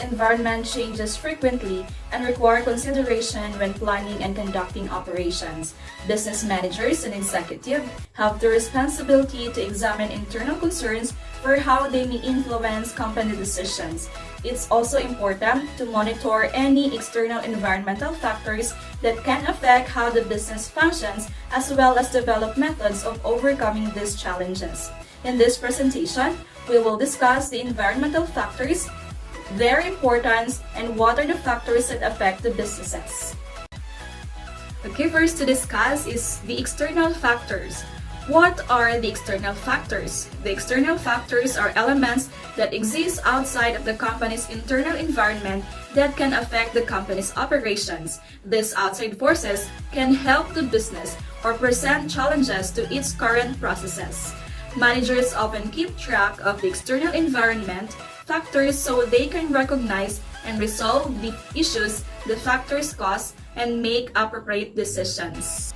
environment changes frequently and require consideration when planning and conducting operations. Business managers and executives have the responsibility to examine internal concerns for how they may influence company decisions. It's also important to monitor any external environmental factors that can affect how the business functions, as well as develop methods of overcoming these challenges. In this presentation, we will discuss the environmental factors, their importance, and what are the factors that affect the businesses. Okay, first to discuss is the external factors. What are the external factors? The external factors are elements that exist outside of the company's internal environment that can affect the company's operations. These outside forces can help the business or present challenges to its current processes. Managers often keep track of the external environment factors so they can recognize and resolve the issues the factors cause and make appropriate decisions.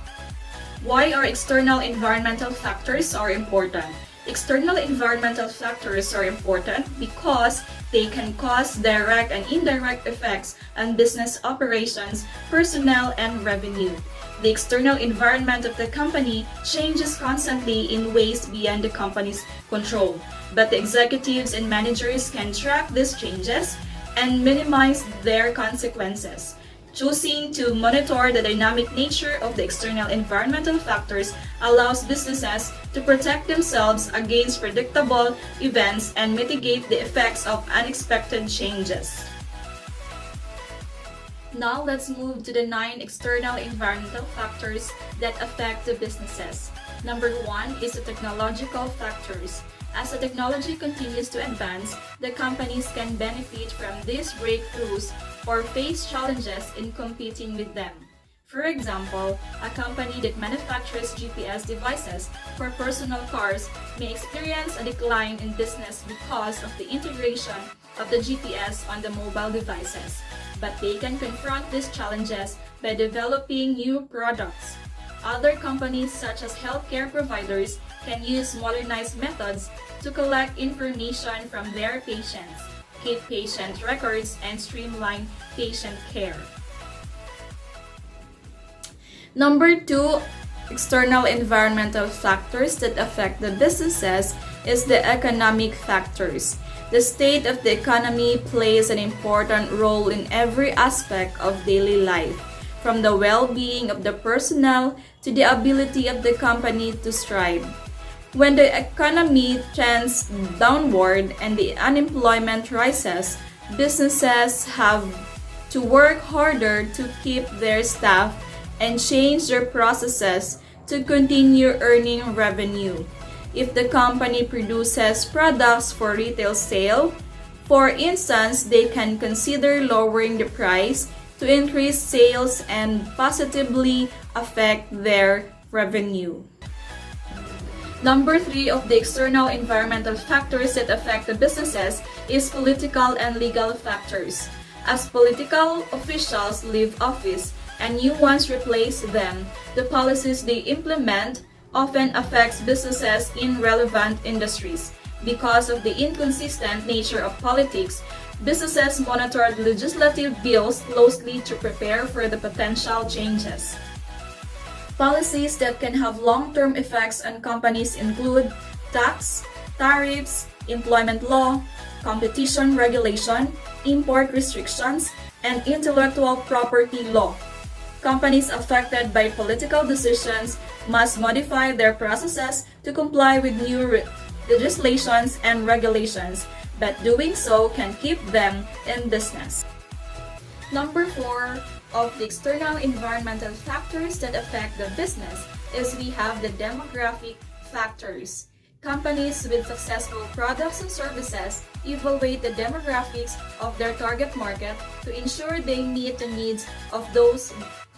Why are external environmental factors are important? External environmental factors are important because they can cause direct and indirect effects on business operations, personnel, and revenue. The external environment of the company changes constantly in ways beyond the company's control, but the executives and managers can track these changes and minimize their consequences. Choosing to monitor the dynamic nature of the external environmental factors allows businesses to protect themselves against predictable events and mitigate the effects of unexpected changes. Now let's move to the 9 external environmental factors that affect the businesses. Number 1 is the technological factors. As the technology continues to advance, the companies can benefit from these breakthroughs or face challenges in competing with them. For example, a company that manufactures GPS devices for personal cars may experience a decline in business because of the integration of the GPS on the mobile devices, but they can confront these challenges by developing new products. Other companies such as healthcare providers can use modernized methods to collect information from their patients, keep patient records, and streamline patient care. Number 2 external environmental factors that affect the businesses is the economic factors. The state of the economy plays an important role in every aspect of daily life, from the well-being of the personnel to the ability of the company to strive. When the economy trends downward and the unemployment rises, businesses have to work harder to keep their staff and change their processes to continue earning revenue. If the company produces products for retail sale, for instance, they can consider lowering the price to increase sales and positively affect their revenue. Number 3 of the external environmental factors that affect the businesses is political and legal factors. As political officials leave office and new ones replace them, the policies they implement often affects businesses in relevant industries. Because of the inconsistent nature of politics, businesses monitor the legislative bills closely to prepare for the potential changes. Policies that can have long-term effects on companies include tax, tariffs, employment law, competition regulation, import restrictions, and intellectual property law. Companies affected by political decisions must modify their processes to comply with new legislations and regulations, but doing so can keep them in business. Number 4 of the external environmental factors that affect the business is we have the demographic factors. Companies with successful products and services evaluate the demographics of their target market to ensure they meet the needs of those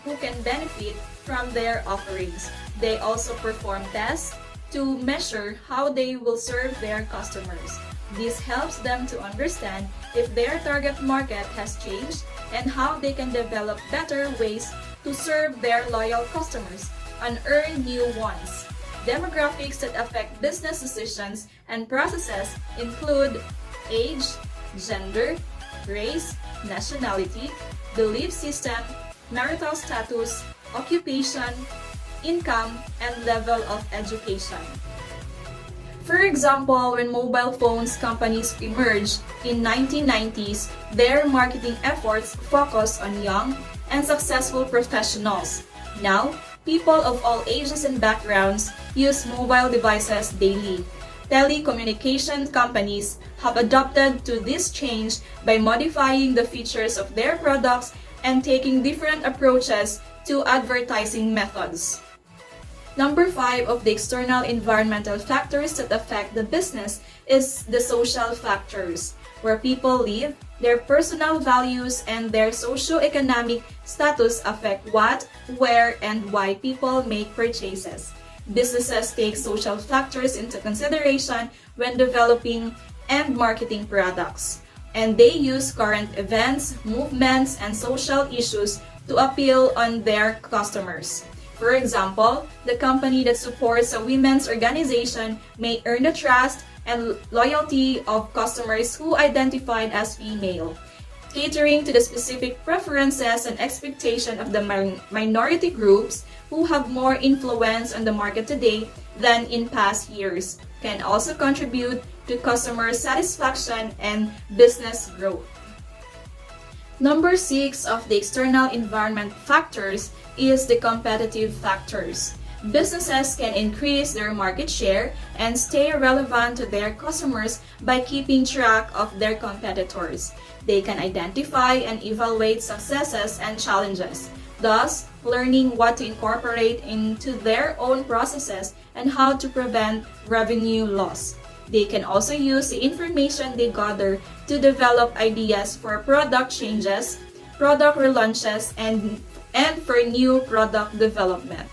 who can benefit from their offerings. They also perform tests to measure how they will serve their customers. This helps them to understand if their target market has changed and how they can develop better ways to serve their loyal customers and earn new ones. Demographics that affect business decisions and processes include age, gender, reflect race, nationality, belief system, marital status, occupation, income, and level of education. For example, when mobile phones companies emerged in 1990s, their marketing efforts focused on young and successful professionals. Now, people of all ages and backgrounds use mobile devices daily. Telecommunication companies have adapted to this change by modifying the features of their products and taking different approaches to advertising methods. Number 5 of the external environmental factors that affect the business is the social factors, where people live, their personal values, and their socio-economic status affect what, where, and why people make purchases. Businesses take social factors into consideration when developing and marketing products, and they use current events, movements, and social issues to appeal on their customers. For example, the company that supports a women's organization may earn the trust and loyalty of customers who identified as female, catering to the specific preferences and expectations of the minority groups who have more influence on the market today than in past years, can also contribute to customer satisfaction and business growth. Number 6 of the external environment factors is the competitive factors. Businesses can increase their market share and stay relevant to their customers by keeping track of their competitors. They can identify and evaluate successes and challenges, thus learning what to incorporate into their own processes and how to prevent revenue loss. They can also use the information they gather to develop ideas for product changes, product relaunches, and for new product development.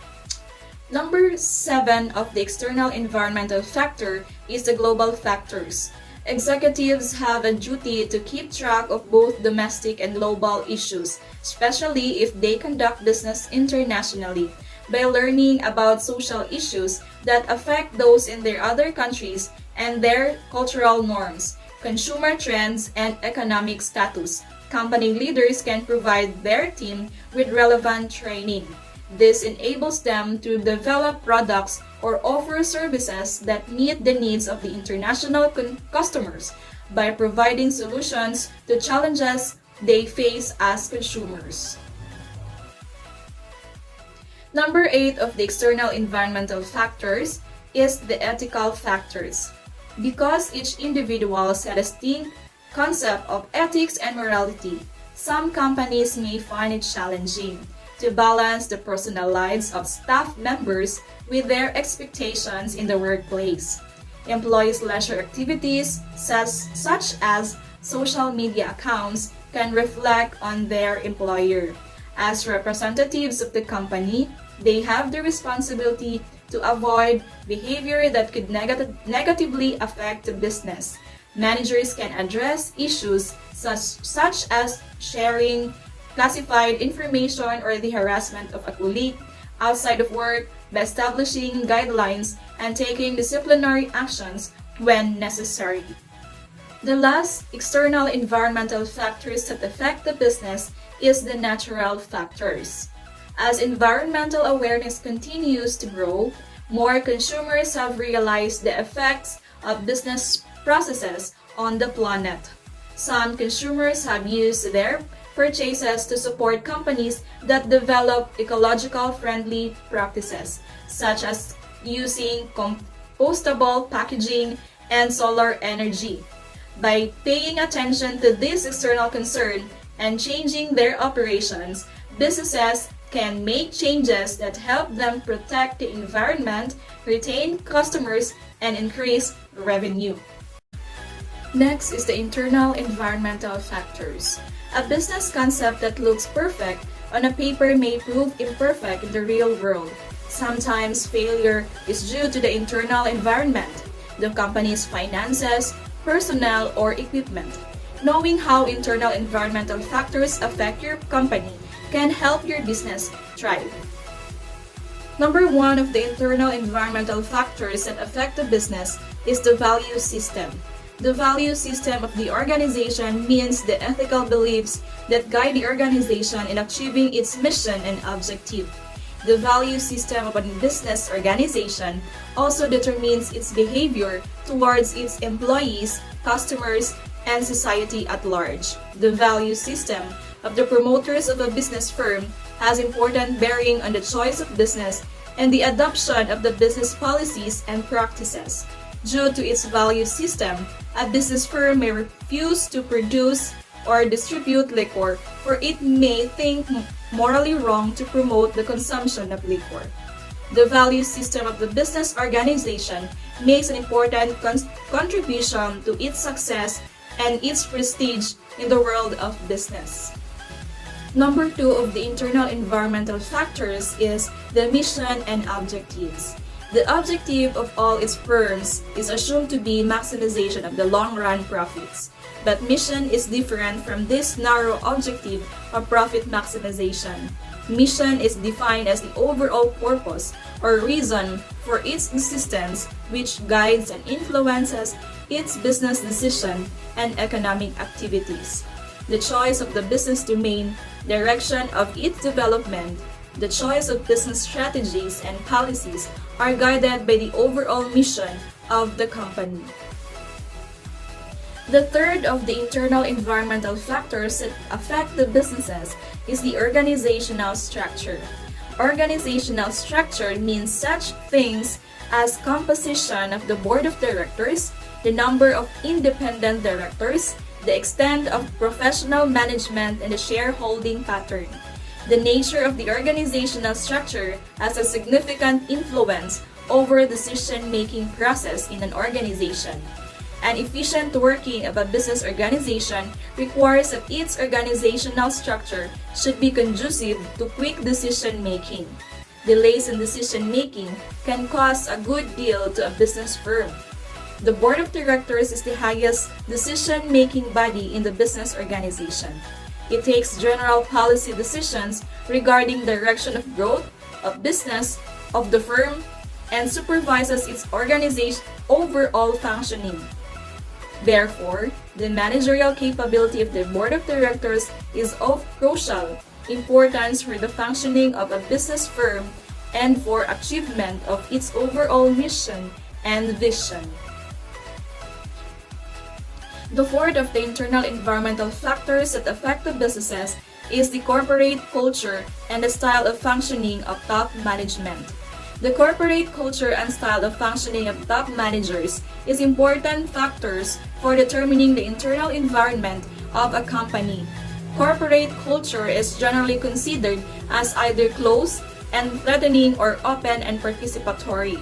Number 7 of the external environmental factor is the global factors. Executives have a duty to keep track of both domestic and global issues, especially if they conduct business internationally. By learning about social issues that affect those in their other countries and their cultural norms, consumer trends, and economic status, company leaders can provide their team with relevant training. This enables them to develop products or offer services that meet the needs of the international customers by providing solutions to challenges they face as consumers. Number 8 of the external environmental factors is the ethical factors. Because each individual has a distinct concept of ethics and morality, some companies may find it challenging to balance the personal lives of staff members with their expectations in the workplace. Employees' leisure activities, such as social media accounts, can reflect on their employer. As representatives of the company, they have the responsibility to avoid behavior that could negatively affect the business. Managers can address issues such as sharing classified information or the harassment of a colleague outside of work by establishing guidelines and taking disciplinary actions when necessary. The last external environmental factors that affect the business is the natural factors. As environmental awareness continues to grow, more consumers have realized the effects of business processes on the planet. Some consumers have used their purchases to support companies that develop ecological-friendly practices, such as using compostable packaging and solar energy. By paying attention to this external concern and changing their operations, businesses can make changes that help them protect the environment, retain customers, and increase revenue. Next is the internal environmental factors. A business concept that looks perfect on a paper may prove imperfect in the real world. Sometimes failure is due to the internal environment, the company's finances, personnel, or equipment. Knowing how internal environmental factors affect your company can help your business thrive. Number 1 of the internal environmental factors that affect the business is the value system. The value system of the organization means the ethical beliefs that guide the organization in achieving its mission and objective. The value system of a business organization also determines its behavior towards its employees, customers, and society at large. The value system of the promoters of a business firm has important bearing on the choice of business and the adoption of the business policies and practices. Due to its value system, a business firm may refuse to produce or distribute liquor, for it may think morally wrong to promote the consumption of liquor. The value system of the business organization makes an important contribution to its success and its prestige in the world of business. Number 2 of the internal environmental factors is the mission and objectives. The objective of all its firms is assumed to be maximization of the long-run profits. But mission is different from this narrow objective of profit maximization. Mission is defined as the overall purpose or reason for its existence, which guides and influences its business decision and economic activities. The choice of the business domain, direction of its development, the choice of business strategies and policies are guided by the overall mission of the company. The third of the internal environmental factors that affect the businesses is the organizational structure. Organizational structure means such things as composition of the board of directors, the number of independent directors, the extent of professional management, and the shareholding pattern. The nature of the organizational structure has a significant influence over the decision-making process in an organization. An efficient working of a business organization requires that its organizational structure should be conducive to quick decision-making. Delays in decision-making can cause a good deal to a business firm. The board of directors is the highest decision-making body in the business organization. It takes general policy decisions regarding direction of growth, of business, of the firm, and supervises its organization's overall functioning. Therefore, the managerial capability of the board of directors is of crucial importance for the functioning of a business firm and for achievement of its overall mission and vision. The fourth of the internal environmental factors that affect the businesses is the corporate culture and the style of functioning of top management. The corporate culture and style of functioning of top managers is important factors for determining the internal environment of a company. Corporate culture is generally considered as either closed and threatening or open and participatory.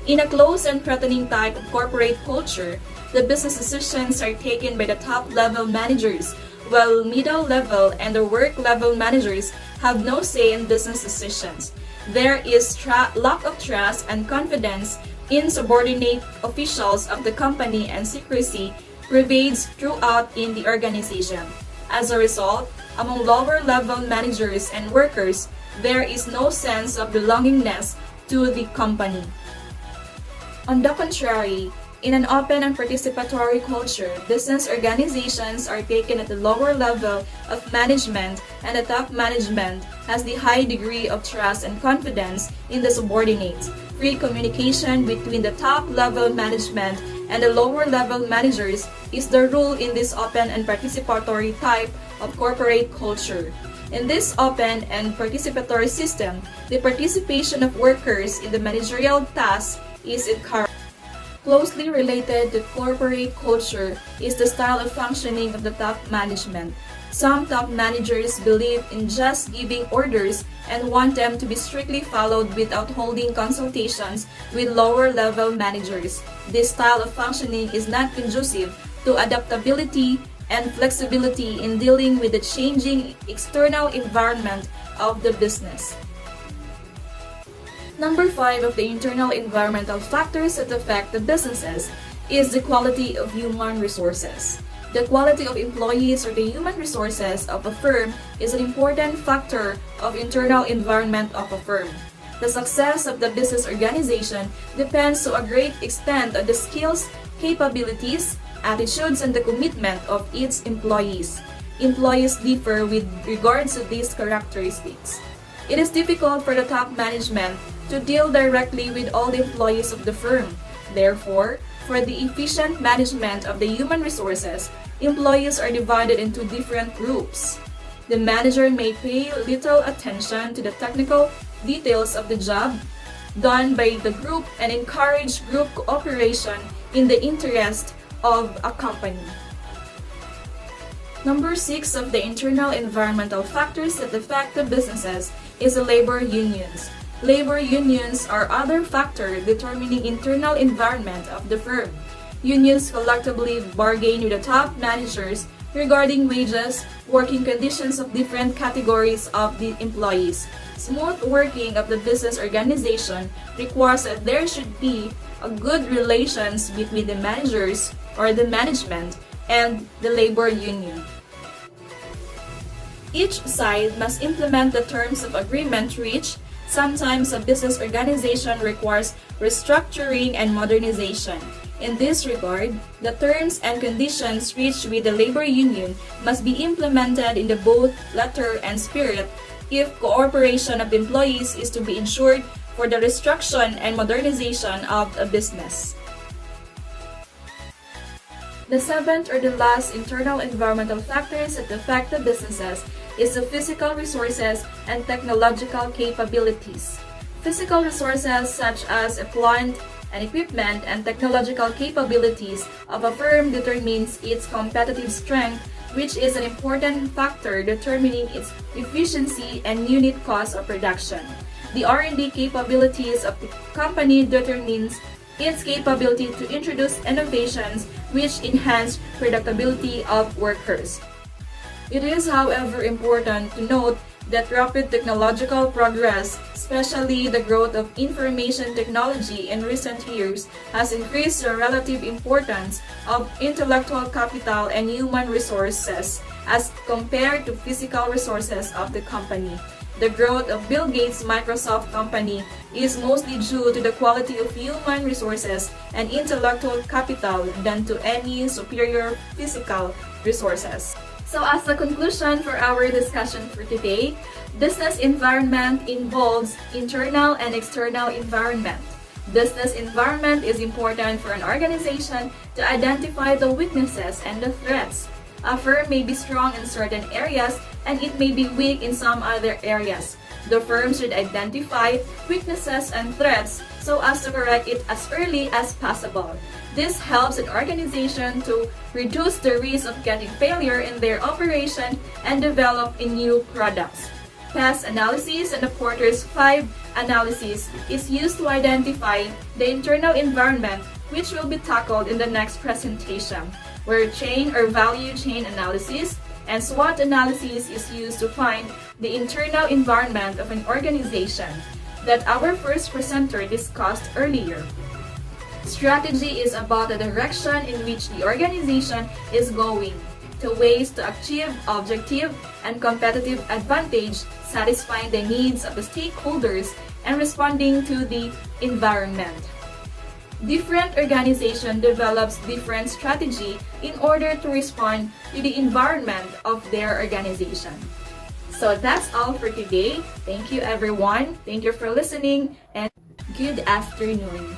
In a closed and threatening type of corporate culture, the business decisions are taken by the top-level managers, while middle-level and the work-level managers have no say in business decisions. There is lack of trust and confidence in subordinate officials of the company, and secrecy pervades throughout in the organization. As a result, among lower-level managers and workers, there is no sense of belongingness to the company. On the contrary, in an open and participatory culture, business organizations are taken at the lower level of management, and the top management has the high degree of trust and confidence in the subordinates. Free communication between the top-level management and the lower-level managers is the rule in this open and participatory type of corporate culture. In this open and participatory system, the participation of workers in the managerial tasks is encouraged. Closely related to corporate culture is the style of functioning of the top management. Some top managers believe in just giving orders and want them to be strictly followed without holding consultations with lower-level managers. This style of functioning is not conducive to adaptability and flexibility in dealing with the changing external environment of the business. Number 5 of the internal environmental factors that affect the businesses is the quality of human resources. The quality of employees or the human resources of a firm is an important factor of internal environment of a firm. The success of the business organization depends to a great extent on the skills, capabilities, attitudes, and the commitment of its employees. Employees differ with regards to these characteristics. It is difficult for the top management to deal directly with all the employees of the firm. Therefore, for the efficient management of the human resources, employees are divided into different groups. The manager may pay little attention to the technical details of the job done by the group and encourage group cooperation in the interest of a company. Number 6 of the internal environmental factors that affect the businesses is the labor unions. Labor unions are other factor determining internal environment of the firm. Unions collectively bargain with the top managers regarding wages, working conditions of different categories of the employees. Smooth working of the business organization requires that there should be a good relations between the managers or the management and the labor union. Each side must implement the terms of agreement reached. Sometimes a business organization requires restructuring and modernization. In this regard, the terms and conditions reached with the labor union must be implemented in the both letter and spirit if cooperation of employees is to be ensured for the restructuring and modernization of a business. The seventh or the last internal environmental factors that affect the businesses is the physical resources and technological capabilities. Physical resources such as a plant and equipment and technological capabilities of a firm determines its competitive strength, which is an important factor determining its efficiency and unit cost of production. The R&D capabilities of the company determines its capability to introduce innovations which enhance productivity of workers. It is, however, important to note that rapid technological progress, especially the growth of information technology in recent years, has increased the relative importance of intellectual capital and human resources as compared to physical resources of the company. The growth of Bill Gates' Microsoft company is mostly due to the quality of human resources and intellectual capital than to any superior physical resources. So as a conclusion for our discussion for today, business environment involves internal and external environment. Business environment is important for an organization to identify the weaknesses and the threats. A firm may be strong in certain areas and it may be weak in some other areas. The firm should identify weaknesses and threats so as to correct it as early as possible. This helps an organization to reduce the risk of getting failure in their operation and develop new products. Pest analysis and the Porter's 5 analysis is used to identify the internal environment, which will be tackled in the next presentation, where chain or value chain analysis and SWOT analysis is used to find the internal environment of an organization that our first presenter discussed earlier. Strategy is about the direction in which the organization is going, to ways to achieve objective and competitive advantage, satisfying the needs of the stakeholders and responding to the environment. Different organization develops different strategy in order to respond to the environment of their organization. So that's all for today. Thank you everyone. Thank you for listening and good afternoon.